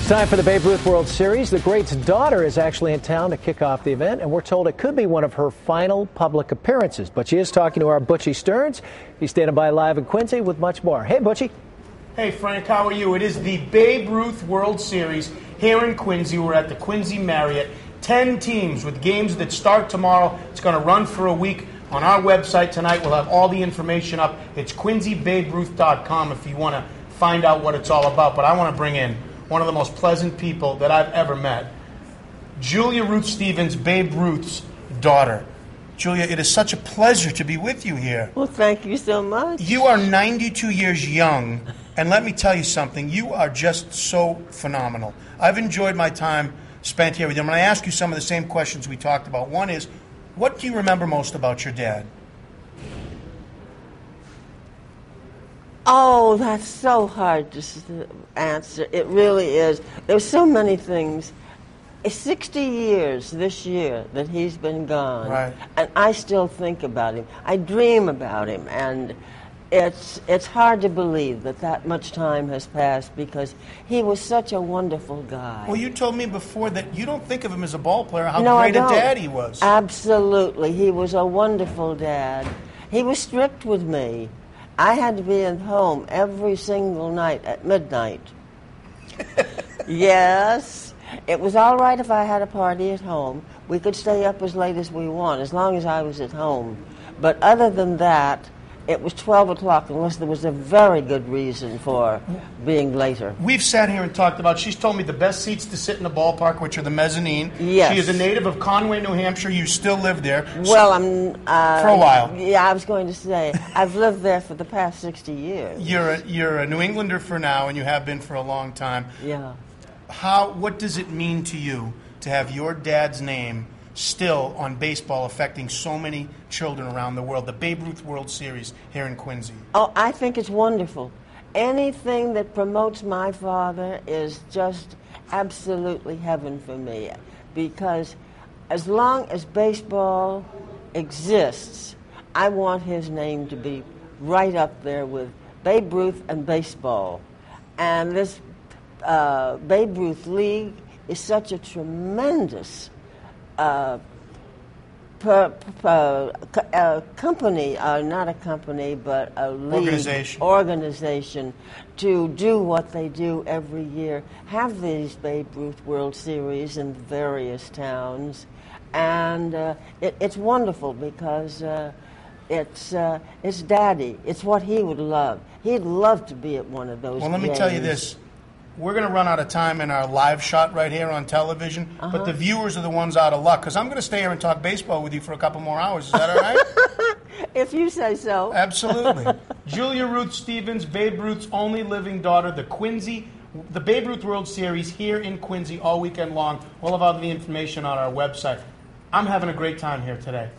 It's time for the Babe Ruth World Series. The great's daughter is actually in town to kick off the event, and we're told it could be one of her final public appearances. But she is talking to our Butchie Stearns. He's standing by live in Quincy with much more. Hey, Butchie. Hey, Frank, how are you? It is the Babe Ruth World Series here in Quincy. We're at the Quincy Marriott. 10 teams with games that start tomorrow. It's going to run for a week. On our website tonight, we'll have all the information up. It's QuincyBabeRuth.com if you want to find out what it's all about. But I want to bring in one of the most pleasant people that I've ever met. Julia Ruth Stevens, Babe Ruth's daughter. Julia, it is such a pleasure to be with you here. Well, thank you so much. You are 92 years young, and let me tell you something. You are just so phenomenal. I've enjoyed my time spent here with you. I'm going to ask you some of the same questions we talked about. One is, what do you remember most about your dad? Oh, that's so hard to answer. It really is. There's so many things. It's 60 years this year that he's been gone. Right. And I still think about him. I dream about him. And it's hard to believe that much time has passed because he was such a wonderful guy. Well, you told me before that you don't think of him as a ball player, how No, great I don't. a dad he was. Absolutely. He was a wonderful dad. He was strict with me. I had to be at home every single night at midnight. Yes. It was all right if I had a party at home. We could stay up as late as we want, as long as I was at home. But other than that, it was 12 o'clock unless there was a very good reason for being later. We've sat here and talked about, she's told me the best seats to sit in the ballpark, which are the mezzanine. Yes. She is a native of Conway, New Hampshire. You still live there. Well, I'm... for a while. Yeah, I was going to say, I've lived there for the past 60 years. You're a New Englander for now, and you have been for a long time. Yeah. What does it mean to you to have your dad's name still on baseball affecting so many children around the world? The Babe Ruth World Series here in Quincy. Oh, I think it's wonderful. Anything that promotes my father is just absolutely heaven for me. Because as long as baseball exists, I want his name to be right up there with Babe Ruth and baseball. And this Babe Ruth League is such a tremendous company, not a company, but a league, organization to do what they do every year. Have these Babe Ruth World Series in various towns. And it's wonderful because it's Daddy. It's what he would love. He'd love to be at one of those Well, let me games. tell you this. We're going to run out of time in our live shot right here on television, but the viewers are the ones out of luck, because I'm going to stay here and talk baseball with you for a couple more hours. Is that all right? If you say so. Absolutely. Julia Ruth Stevens, Babe Ruth's only living daughter, the Babe Ruth World Series here in Quincy all weekend long. We'll have all the information on our website. I'm having a great time here today.